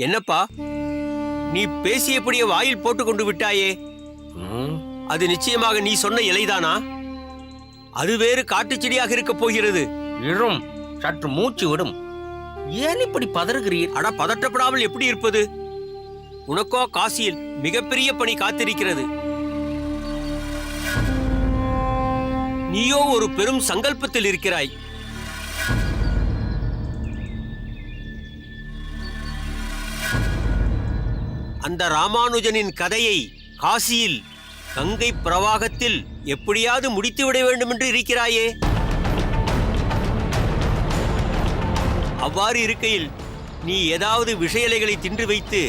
என்னப்பா, நீ பேசியபடியே வாயில் போட்டுக் கொண்டு விட்டாயே. அது நிச்சயமாக நீ சொன்ன இலைதானா? அது வேறு காட்டுச் செடியாக இருக்கப் போகிறது. இழும், சற்று மூச்சு விடும். ஏன் இப்படி பதறுகிறீர்? அட, பதற்றப்படாமல் எப்படி இருப்பது? உனக்கோ காசியில் மிகப்பெரிய பணி காத்திருக்கிறது. நீயோ ஒரு பெரும் சங்கல்பத்தில் இருக்கிறாய். அந்த ராமானுஜனின் கதையை காசியில் கங்கை பிரவாகத்தில் எப்படியாவது முடித்துவிட வேண்டும் என்று இருக்கிறாயே. அவ்வாறு இருக்கையில் நீ ஏதாவது விஷயலைகளை தின்று வைத்து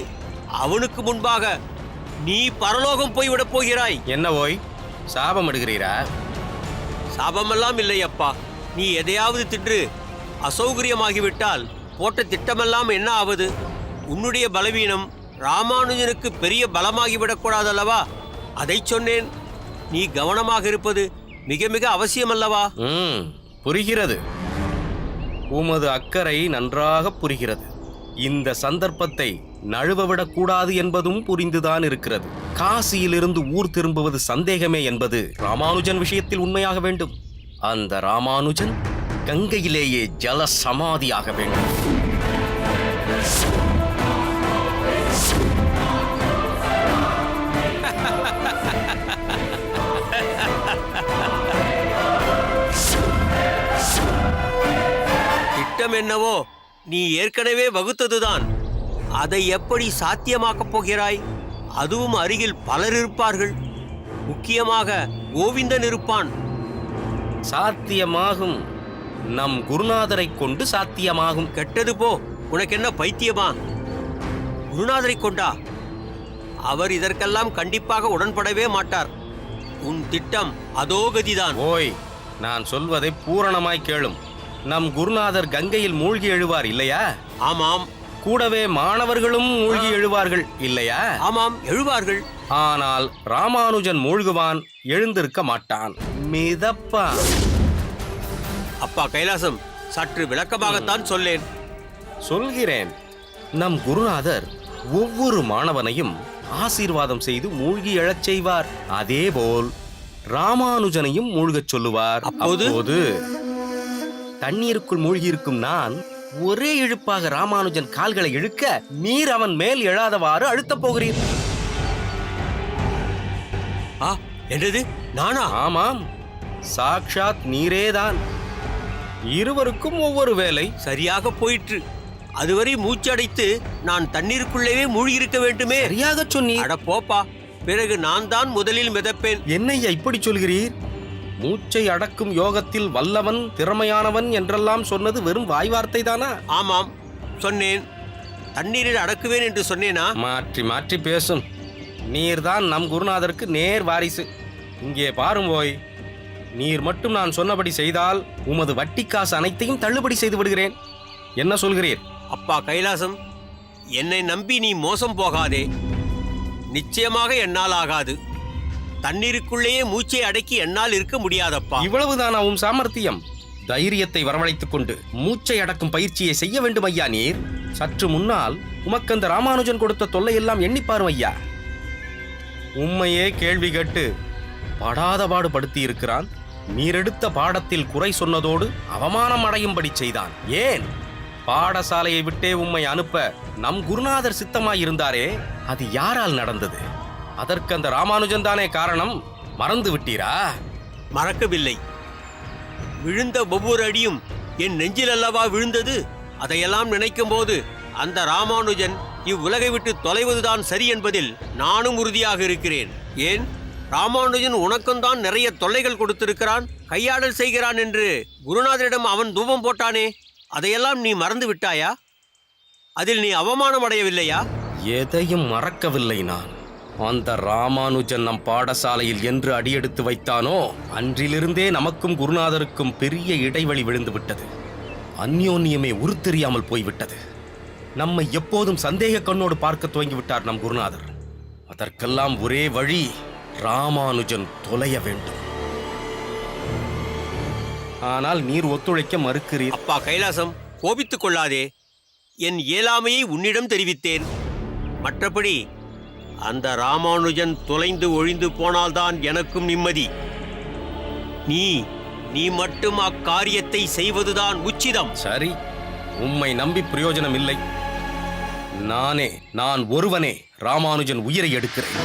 அவனுக்கு முன்பாக நீ பரலோகம் போய்விடப் போகிறாய். என்ன ஓய், சாபம் எடுக்கிறீரா? சாபமெல்லாம் இல்லை அப்பா. நீ எதையாவது தின்று அசௌகரியமாகிவிட்டால் போட்ட திட்டமெல்லாம் என்ன ஆவது? உன்னுடைய பலவீனம் ராமானுஜனுக்கு பெரிய பலமாகிவிடக்கூடாதல்லவா? அதை சொன்னேன். நீ கவனமாக இருப்பது மிக மிக அவசியமல்லவா? புரிகிறது. உமது அக்கறை நன்றாக புரிகிறது. இந்த சந்தர்ப்பத்தை நழுவவிடக்கூடாது என்பதும் புரிந்துதான் இருக்கிறது. காசியிலிருந்து ஊர் திரும்புவது சந்தேகமே என்பது ராமானுஜன் விஷயத்தில் உண்மையாக வேண்டும். அந்த ராமானுஜன் கங்கையிலேயே ஜல சமாதியாக வேண்டும். திட்டம் என்னவோ நீ ஏற்கனவே வகுத்ததுதான். அதை எப்படி சாத்தியமாக்கப் போகிறாய்? அதுவும் அருகில் பலர் இருப்பார்கள். முக்கியமாக கோவிந்தன் இருப்பான். சாத்தியமாகும். நம் குருநாதரை கொண்டு சாத்தியமாகும். கெட்டது போ. உனக்கு என்ன பைத்தியமா? குருநாதரை கொண்டா? அவர் இதற்கெல்லாம் கண்டிப்பாக உடன்படவே மாட்டார். உன் திட்டம் அதோ கதிதான். ஓய், நான் சொல்வதை பூரணமாய் கேளும். நம் குருநாதர் கங்கையில் மூழ்கி எழுவார் இல்லையா? ஆமாம். கூடவே மாணவர்களும் மூழ்கி எழுவார்கள் இல்லையா? ஆமாம், எழுவார்கள். ஆனால் ராமானுஜன் மூழ்குவான், எழுந்திருக்க மாட்டான், மிதப்பான். அப்பா கைலாசம், சற்று விளக்கமாகத்தான் சொல்லேன். சொல்கிறேன். நம் குருநாதர் ஒவ்வொரு மாணவனையும் ஆசீர்வாதம் செய்து மூழ்கி எழச் செய்வார். அதேபோல் ராமானுஜனையும் மூழ்கச் சொல்லுவார். அப்போது தண்ணீருக்குள் மூழ்கியிருக்கும் நான் ஒரே இழுப்பாக ராமானுஜன் கால்களை இழுக்க நீர் அவன் மேல் எழாதவாறு அழுத்தப் போகிறீர். என்னது, நானா? ஆமாம், சாக்ஷாத் நீரேதான். இருவருக்கும் ஒவ்வொரு வேலை. சரியாக போயிற்று. அதுவரை மூச்சடைத்து நான் தண்ணீருக்குள்ளேயே மூழ்கியிருக்க வேண்டுமே. சரியாக சொன்னீர். அட போப்பா, பிறகு நான் தான் முதலில் மிதப்பேன். என்னையா இப்படி சொல்கிறீர்? மூச்சை அடக்கும் யோகத்தில் வல்லவன், திறமையானவன் என்றெல்லாம் சொன்னது வெறும் வாய் வார்த்தை தானா? ஆமாம், சொன்னேன். தண்ணீரில் அடக்குவேன் என்று சொன்னேனா? மாற்றி மாற்றி பேசும். நீர்தான் நம் குருநாதருக்கு நேர் வாரிசு. இங்கே பாரும் போய், நீர் மட்டும் நான் சொன்னபடி செய்தால் உமது வட்டி காசு அனைத்தையும் தள்ளுபடி செய்து விடுகிறேன். என்ன சொல்கிறீர்? அப்பா கைலாசம், என்னை நம்பி நீ மோசம் போகாதே. நிச்சயமாக என்னால் ஆகாது. தண்ணீருக்குள்ளேயே மூச்சை அடக்கி என்னால் இருக்க முடியாதப்பா. இவ்வளவுதானா உன் சாமர்த்தியம்? தைரியத்தை வரவழைத்துக் கொண்டு மூச்சை அடக்கும் பயிற்சியை செய்ய வேண்டும் ஐயா. நீர் சற்று முன்னால் உமக்கந்த ராமானுஜன் கொடுத்த தொல்லையெல்லாம் எண்ணிப்பாரும் ஐயா. உம்மையே கேள்வி கேட்டு படாதபாடு படுத்தி இருக்கிறான். நீரெடுத்த பாடத்தில் குறை சொன்னதோடு அவமானம் அடையும்படி செய்தான். ஏன்? பாடசாலையை விட்டே உம்மை அனுப்ப நம் குருநாதர் சித்தமாயிருந்தாரே, அது யாரால் நடந்தது? அதற்கு அந்த ராமானுஜன் தானே காரணம். மறந்து விட்டீரா? மறக்கவில்லை. விழுந்த ஒவ்வொரு அடியும் என் நெஞ்சில் அல்லவா விழுந்தது. அதையெல்லாம் நினைக்கும் போது அந்த ராமானுஜன் இவ்வுலகை விட்டு தொலைவதுதான் சரி என்பதில் நானும் உறுதியாக இருக்கிறேன். ஏன், ராமானுஜன் உனக்கும் தான் நிறைய தொல்லைகள் கொடுத்திருக்கிறான், கையாடல் செய்கிறான் என்று குருநாதரிடம் அவன் தூபம் போட்டானே. அதையெல்லாம் நீ மறந்து விட்டாயா? அதில் நீ அவமானம் அடையவில்லையா? எதையும் மறக்கவில்லை நான். அந்த ராமானுஜன் நம் பாடசாலையில் என்று அடியெடுத்து வைத்தானோ அன்றிலிருந்தே நமக்கும் குருநாதருக்கும் பெரிய இடைவெளி விழுந்து விட்டது. அந்யோன்யமே உருத்தெரியாமல் போய்விட்டது. நம்மை எப்போதும் சந்தேக கண்ணோடு பார்க்க துவங்கிவிட்டார் நம் குருநாதர். அதற்கெல்லாம் ஒரே வழி, ராமானுஜன் தொலைய வேண்டும். ஆனால் நீர் ஒத்துழைக்க மறுக்கிறீர். அப்பா கைலாசம், கோபித்துக் கொள்ளாதே. என் இயலாமையை உன்னிடம் தெரிவித்தேன். மற்றபடி அந்த ராமானுஜன் தொலைந்து ஒழிந்து போனால்தான் எனக்கும் நிம்மதி. நீ மட்டும் அக்காரியத்தை செய்வதுதான் உச்சிதம். சரி, உம்மை நம்பி பிரயோஜனம் இல்லை. நான் ஒருவனே ராமானுஜன் உயிரை எடுக்கிறேன்.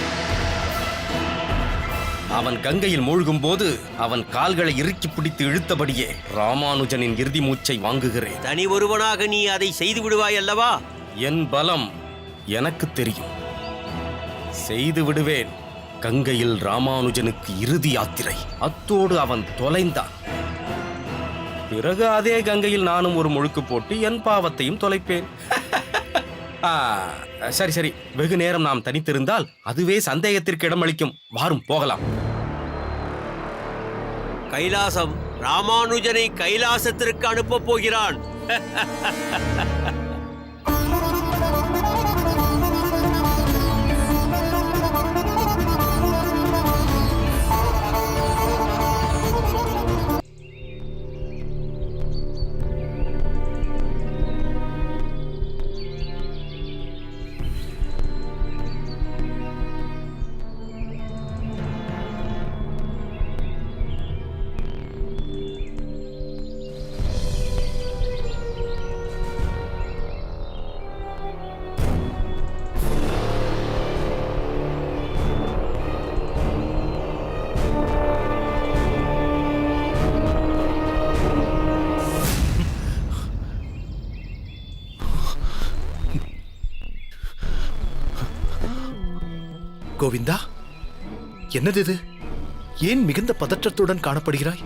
அவன் கங்கையில் மூழ்கும் போது அவன் கால்களை இறுக்கி பிடித்து இழுத்தபடியே ராமானுஜனின் இறுதி மூச்சை வாங்குகிறேன். தனி ஒருவனாக நீ அதை செய்து விடுவாய் அல்லவா? என் பலம் எனக்கு தெரியும். செய்து விடுவேன். கங்கையில் ராமானுஜனுக்கு இறுதி யாத்திரை. அத்தோடு அவன் தொலைந்தான். பிறகு அதே கங்கையில் நானும் ஒரு முழுக்கு போட்டு என் பாவத்தையும் தொலைப்பேன். சரி, வெகு நேரம் நாம் தனித்திருந்தால் அதுவே சந்தேகத்திற்கு இடமளிக்கும். வாரும் போகலாம். கைலாசம் ராமானுஜனை கைலாசத்திற்கு அனுப்பப் போகிறான். கோவிந்தா, என்னது இது? ஏன் மிகுந்த பதற்றத்துடன் காணப்படுகிறாய்?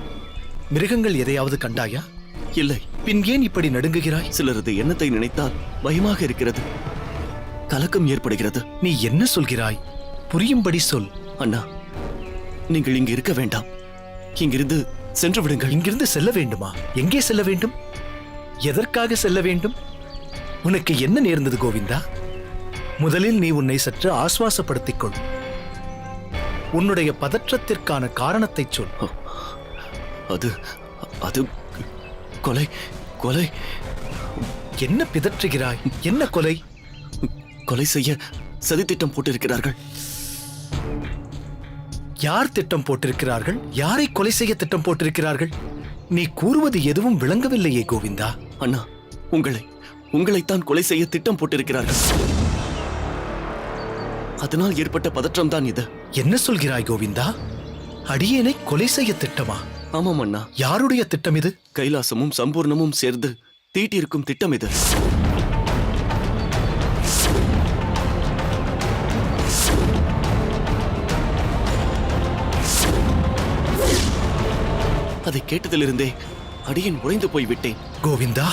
மிருகங்கள் எதையாவது கண்டாயா? இல்லை. பின் ஏன் இப்படி நடுங்குகிறாய்? சிலரது எண்ணத்தை நினைத்தால் பயமாக இருக்கிறது, கலக்கம் ஏற்படுகிறது. நீ என்ன சொல்கிறாய்? புரியும்படி சொல். அண்ணா, நீங்கள் இங்கு இருக்க வேண்டாம். இங்கிருந்து சென்று விடுங்கள். இங்கிருந்து செல்ல வேண்டுமா? எங்கே செல்ல வேண்டும்? எதற்காக செல்ல வேண்டும்? உனக்கு என்ன நேர்ந்தது கோவிந்தா? முதலில் நீ உன்னை சற்று ஆசுவாசப்படுத்திக் கொள். உன்னுடைய பதற்றத்திற்கான காரணத்தை சொல். அது கொலை கொலை. என்ன பிதற்றுகிறாய்? என்ன கொலை? கொலை செய்ய சதித்திட்டம் போட்டிருக்கிறார்கள். யார் திட்டம் போட்டிருக்கிறார்கள்? யாரை கொலை செய்ய திட்டம் போட்டிருக்கிறார்கள்? நீ கூறுவது எதுவும் விளங்கவில்லையே கோவிந்தா. அண்ணா, உங்களைத்தான் கொலை செய்ய திட்டம் போட்டிருக்கிறார்கள். அதனால் ஏற்பட்ட பதற்றம் தான் இது. என்ன சொல்கிறாய் கோவிந்தா? அடியேனை கொலை செய்ய திட்டமா? ஆமாம் அண்ணா. யாருடைய திட்டம் இது? கைலாசமும் சம்பூர்ணமும் சேர்ந்து தீட்டியிருக்கும் திட்டம் இது. அதை கேட்டதிலிருந்தே அடியேன் உறைந்து போய்விட்டேன். கோவிந்தா,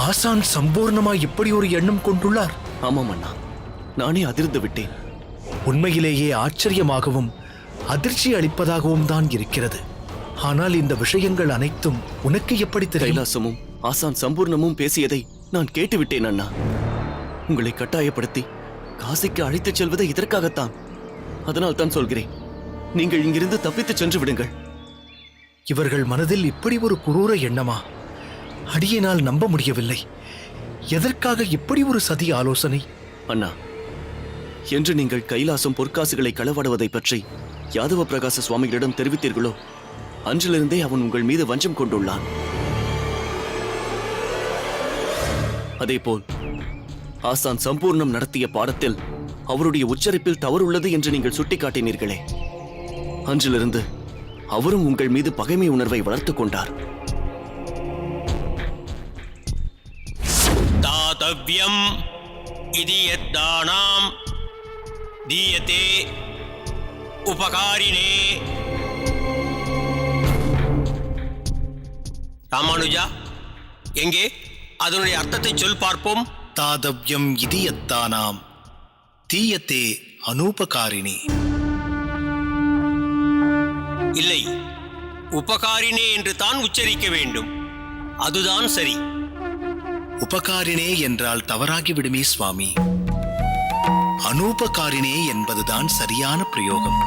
ஆசான் சம்பூர்ணமா இப்படி ஒரு எண்ணம் கொண்டுள்ளார்? ஆமாம் அண்ணா, நானே அதிர்ந்து விட்டேன். உண்மையிலேயே ஆச்சரியமாகவும் அதிர்ச்சி அளிப்பதாகவும் தான் இருக்கிறது. ஆனால் இந்த விஷயங்கள் அனைத்தும் உனக்கு எப்படி தெரியும்? கைலாசமும் ஆசான் சம்பூர்ணமும் பேசியதை நான் கேட்டுவிட்டேன் அண்ணா. உங்களை கட்டாயப்படுத்தி காசிக்கு அழைத்துச் செல்வதை இதற்காகத்தான். அதனால் தான் சொல்கிறேன், நீங்கள் இங்கிருந்து தப்பித்துச் சென்று விடுங்கள். இவர்கள் மனதில் இப்படி ஒரு குரூர எண்ணமா? அடியினால் நம்ப முடியவில்லை. எதற்காக இப்படி ஒரு சதி ஆலோசனை? அண்ணா, என்று நீங்கள் கைலாசம் பொற்காசுகளை களவாடுவதை பற்றி யாதவ பிரகாச சுவாமிகளிடம் தெரிவித்தீர்களோ, அன்றிலிருந்தே அவன் உங்கள் மீது வஞ்சம் கொண்டுள்ளான். அதேபோல் ஆசான் சம்பூர்ணம் நடத்திய பாடத்தில் அவருடைய உச்சரிப்பில் தவறு உள்ளது என்று நீங்கள் சுட்டிக்காட்டினீர்களே, அன்றிலிருந்து அவரும் உங்கள் மீது பகைமை உணர்வை வளர்த்துக் கொண்டார். தாதவ்யம் இதி யத்தானாம் தீயதே உபகாரினே. ராமானுஜா, எங்கே அதனுடைய அர்த்தத்தை சொல் பார்ப்போம். தாதவ்யம் இதயத்தானாம் தீயத்தே அனூபகாரிணி. இல்லை, உபகாரினே என்று தான் உச்சரிக்க வேண்டும். அதுதான் சரி. உபகாரிணே என்றால் தவறாகிவிடுமே சுவாமி. அனூபகாரிணே என்பதுதான் சரியான பிரயோகம்.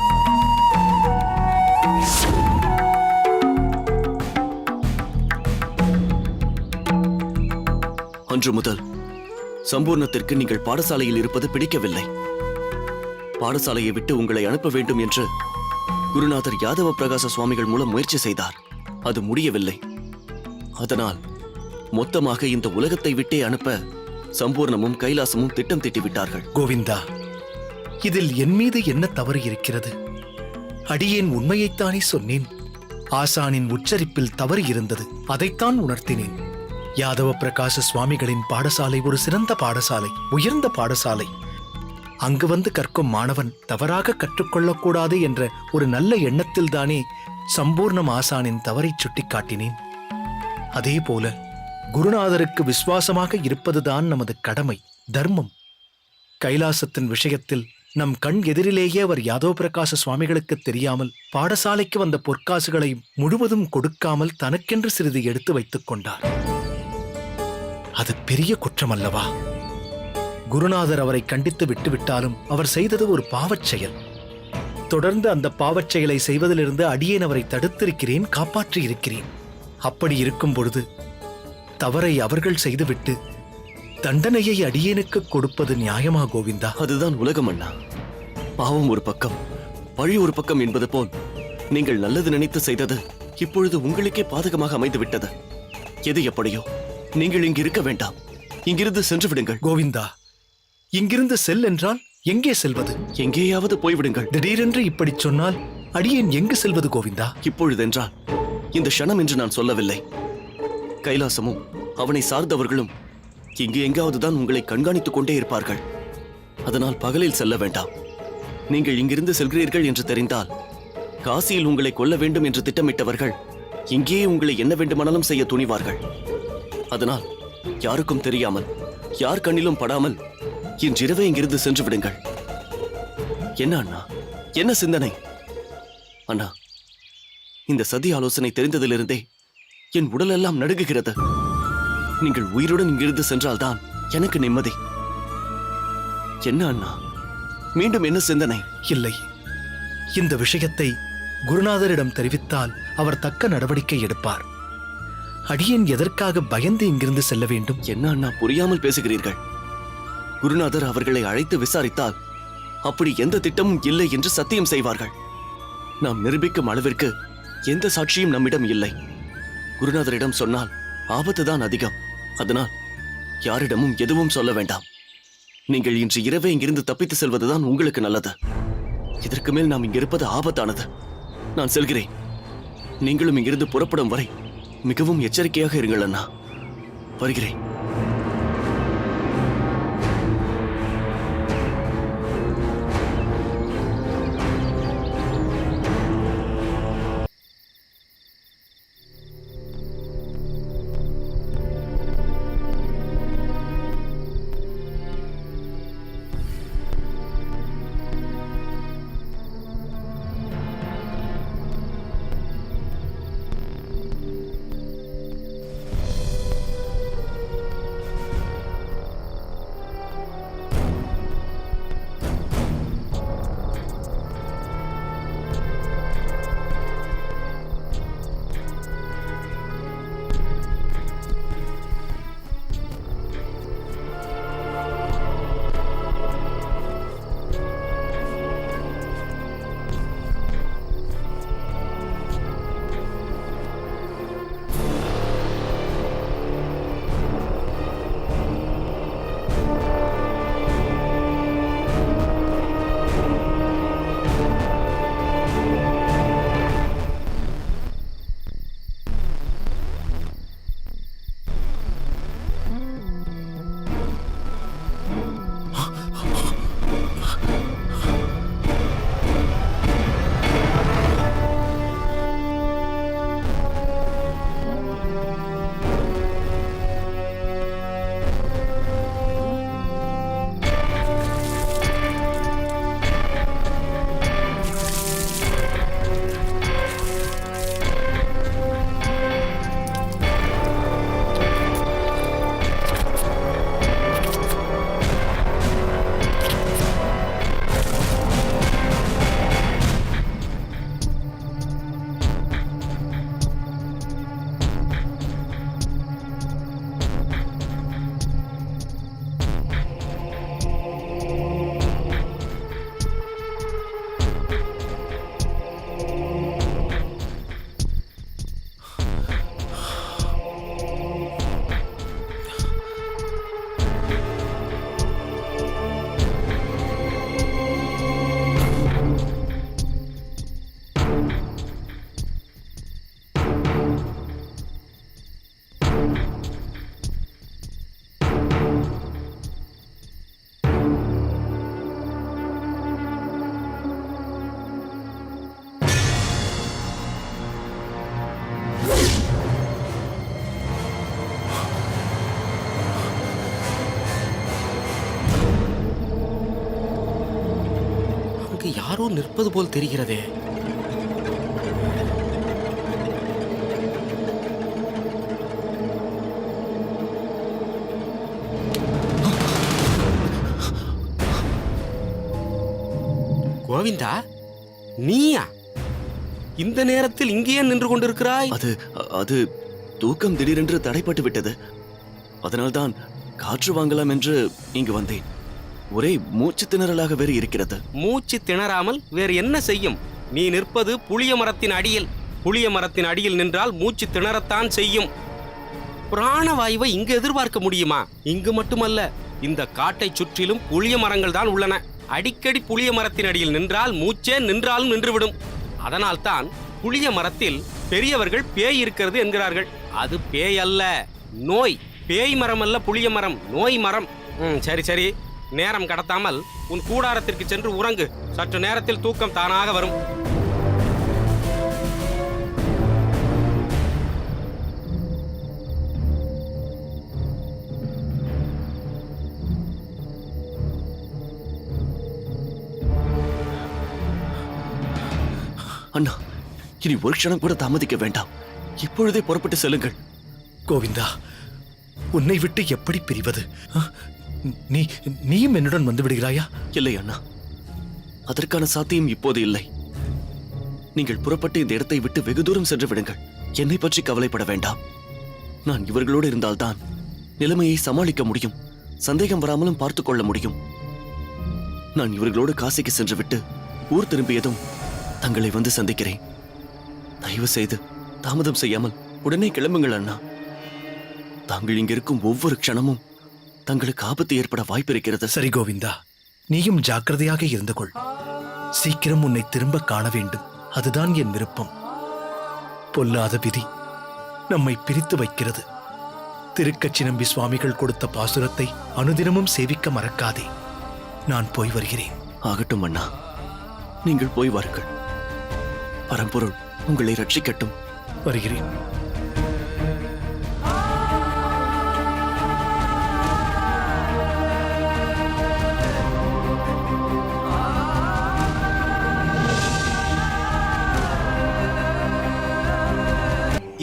இன்று முதல் சம்பூர்ணத்திற்கு நீங்கள் பாடசாலையில் இருப்பது பிடிக்கவில்லை. பாடசாலையை விட்டு உங்களை அனுப்ப வேண்டும் என்று குருநாதர் யாதவ பிரகாச சுவாமிகள் மூலம் முயற்சி செய்தார். அது முடியவில்லை. அதனால் மொத்தமாக இந்த உலகத்தை விட்டே அனுப்ப சம்பூர்ணமும் கைலாசமும் திட்டம் தீட்டிவிட்டார்கள். கோவிந்தா, இதில் என் மீது என்ன தவறு இருக்கிறது? அடியேன் உண்மையைத்தானே சொன்னேன். ஆசானின் உச்சரிப்பில் தவறு இருந்தது, அதைத்தான் உணர்த்தினேன். யாதவ பிரகாச சுவாமிகளின் பாடசாலை ஒரு சிறந்த பாடசாலை, உயர்ந்த பாடசாலை. அங்கு வந்து கற்கும் மாணவன் தவறாக கற்றுக்கொள்ளக்கூடாது என்ற ஒரு நல்ல எண்ணத்தில்தானே சம்பூர்ணம் ஆசானின் தவறை சுட்டிக்காட்டினேன். அதே போல குருநாதருக்கு விசுவாசமாக இருப்பதுதான் நமது கடமை, தர்மம். கைலாசத்தின் விஷயத்தில் நம் கண் எதிரிலேயே அவர் யாதவ பிரகாச சுவாமிகளுக்கு தெரியாமல் பாடசாலைக்கு வந்த பொற்காசுகளை முழுவதும் கொடுக்காமல் தனக்கென்று சிறிது எடுத்து வைத்துக் கொண்டார். அது பெரிய குற்றமல்லவா? குருநாதர் அவரை கண்டித்து விட்டுவிட்டாலும் அவர் செய்தது ஒரு பாவச் செயல். தொடர்ந்து அந்த பாவச் செயலை செய்வதிலிருந்து அடியேன் அவரை தடுத்திருக்கிறேன், காப்பாற்றியிருக்கிறேன். அப்படி இருக்கும் பொழுது தவறை அவர்கள் செய்துவிட்டு தண்டனையை அடியேனுக்கு கொடுப்பது நியாயமா கோவிந்தா? அதுதான் உலகம் அண்ணா. பாவம் ஒரு பக்கம், பழி ஒரு பக்கம் என்பது போல் நீங்கள் நல்லது நினைத்து செய்தது இப்பொழுது உங்களுக்கே பாதகமாக அமைந்து விட்டது. எது எப்படியோ நீங்கள் இங்கு இருக்க வேண்டாம், இங்கிருந்து சென்று விடுங்கள். கோவிந்தா, இங்கிருந்து செல் என்றால் எங்கே செல்வது? எங்கேயாவது போய்விடுங்கள். திடீரென்று இப்படி சொன்னால் அடியேன் எங்கு செல்வது கோவிந்தா? இப்பொழுதென்றால் இந்த க்ஷணம் என்று நான் சொல்லவில்லை. கைலாசமும் அவனை சார்ந்தவர்களும் இங்கு எங்காவதுதான் உங்களை கண்காணித்துக் கொண்டே இருப்பார்கள். அதனால் பகலில் செல்ல வேண்டாம். நீங்கள் இங்கிருந்து செல்கிறீர்கள் என்று தெரிந்தால் காசியில் உங்களை கொல்ல வேண்டும் என்று திட்டமிட்டவர்கள் இங்கேயே உங்களை என்ன வேண்டுமானாலும் செய்ய துணிவார்கள். அதனால் யாருக்கும் தெரியாமல், யார் கண்ணிலும் படாமல் இன்றிரவே இங்கிருந்து சென்று விடுங்கள். என்ன அண்ணா, என்ன சிந்தனை? அண்ணா, இந்த சதி ஆலோசனை தெரிந்ததிலிருந்தே என் உடலெல்லாம் நடுங்குகிறது. நீங்கள் உயிருடன் இங்கிருந்து சென்றால்தான் எனக்கு நிம்மதி. என்ன அண்ணா, மீண்டும் என்ன சிந்தனை? இல்லை, இந்த விஷயத்தை குருநாதரிடம் தெரிவித்தால் அவர் தக்க நடவடிக்கை எடுப்பார். அடியேன் எதற்காக பயந்து இங்கிருந்து செல்ல வேண்டும்? என்ன அண்ணா, புரியாமல் பேசுகிறீர்கள். குருநாதர் அவர்களை அழைத்து விசாரித்தால் அப்படி எந்த திட்டமும் இல்லை என்று சத்தியம் செய்வார்கள். நாம் நிரூபிக்கும் அளவிற்கு எந்த சாட்சியும் நம்மிடம் இல்லை. குருநாதரிடம் சொன்னால் ஆபத்துதான் அதிகம். அதனால் யாரிடமும் எதுவும் சொல்ல வேண்டாம். நீங்கள் இன்று இரவே இங்கிருந்து தப்பித்து செல்வதுதான் உங்களுக்கு நல்லது. இதற்கு மேல் நாம் இங்கிருப்பது ஆபத்தானது. நான் செல்கிறேன். நீங்களும் இங்கிருந்து புறப்படும் வரை மிகவும் எச்சரிக்கையாக இருங்கள் அண்ணா. வருகிறேன். அங்கு யாரோ நிற்பது போல் தெரிகிறதே. கோவிந்தா, நீயா இந்த நேரத்தில் இங்கேயே நின்று கொண்டிருக்கிறாய்? அது தூக்கம் திடீரென்று தடைப்பட்டு விட்டது. அதனால்தான் காற்று வாங்கலாம் என்று இங்கு வந்தேன். ஒரே மூச்சு திணறலாக வேறு இருக்கிறது. மூச்சு திணறாமல் வேறு என்ன செய்யும்? நீ நிற்பது புளிய மரத்தின் அடியில். புளிய மரத்தின் அடியில் நின்றால் மூச்சு திணறத்தான் செய்யும். பிராணவாயுவை இங்கு எதிர்பார்க்க முடியுமா? இங்கு மட்டுமல்ல, இந்த காட்டை சுற்றிலும் புளிய மரங்கள் தான் உள்ளன. அடிக்கடி புளிய மரத்தின் அடியில் நின்றால் மூச்சே நின்றாலும் நின்றுவிடும். அதனால்தான் புளிய மரத்தில் பெரியவர்கள் பேய் இருக்கிறது என்கிறார்கள். அது பேய் அல்ல, நோய். பேய் மரம் அல்ல புளிய மரம், நோய் மரம். சரி சரி, நேரம் கடத்தாமல் உன் கூடாரத்திற்கு சென்று உறங்கு. சற்று நேரத்தில் தூக்கம் தானாக வரும். அண்ணா, இனி ஒரு க்ஷணம் கூட தாமதிக்க வேண்டாம். இப்பொழுதே புறப்பட்டு செல்லுங்கள். கோவிந்தா, உன்னை விட்டு எப்படி பிரிவது? நீயும் என்னுடன் வந்து விடுகிறாயா? இல்லை அண்ணா, அதற்கான சாத்தியம் இப்போது இல்லை. நீங்கள் புறப்பட்டு இந்த இடத்தை விட்டு வெகு தூரம் சென்று விடுங்கள். என்னை பற்றி கவலைப்பட வேண்டாம். நான் இவர்களோடு இருந்தால்தான் நிலைமையை சமாளிக்க முடியும். சந்தேகம் வராமலும் பார்த்துக் கொள்ள முடியும். நான் இவர்களோடு காசிக்கு சென்று விட்டு ஊர் திரும்பியதும் தங்களை வந்து சந்திக்கிறேன். தயவு செய்து தாமதம் செய்யாமல் உடனே கிளம்புங்கள் அண்ணா. தாங்கள் இங்கிருக்கும் ஒவ்வொரு க்ஷணமும் தங்களுக்கு ஆபத்து ஏற்பட வாய்ப்பு இருக்கிறது. சரி கோவிந்தா, நீயும் ஜாக்கிரதையாக இருந்து கொள். சீக்கிரம் உன்னை திரும்ப காண வேண்டும். அதுதான் என் விருப்பம். பொல்லாத விதி நம்மை பிரித்து வைக்கிறது. திருக்கச்சி நம்பி சுவாமிகள் கொடுத்த பாசுரத்தை அனுதினமும் சேவிக்க மறக்காதே. நான் போய் வருகிறேன். ஆகட்டும் அண்ணா, நீங்கள் போய் வாருங்கள். பரம்பொருள் உங்களை ரட்சிக்கட்டும். வருகிறேன்.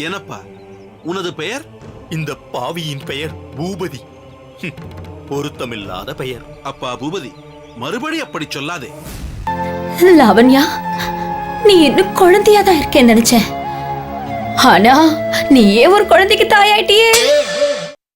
எனப்பா, உனது பெயர்? இந்த பாவியின் பெயர் பூபதி. பொருத்தமில்லாத பெயர். அப்பா பூபதி, மறுபடி அப்படி சொல்லாதே. லாவண்யா, நீ இன்னும் குழந்தையா தான் இருக்கேன்னு நினைச்சேன். ஆனா நீயே ஒரு குழந்தைக்கு தாயாயிட்டியே.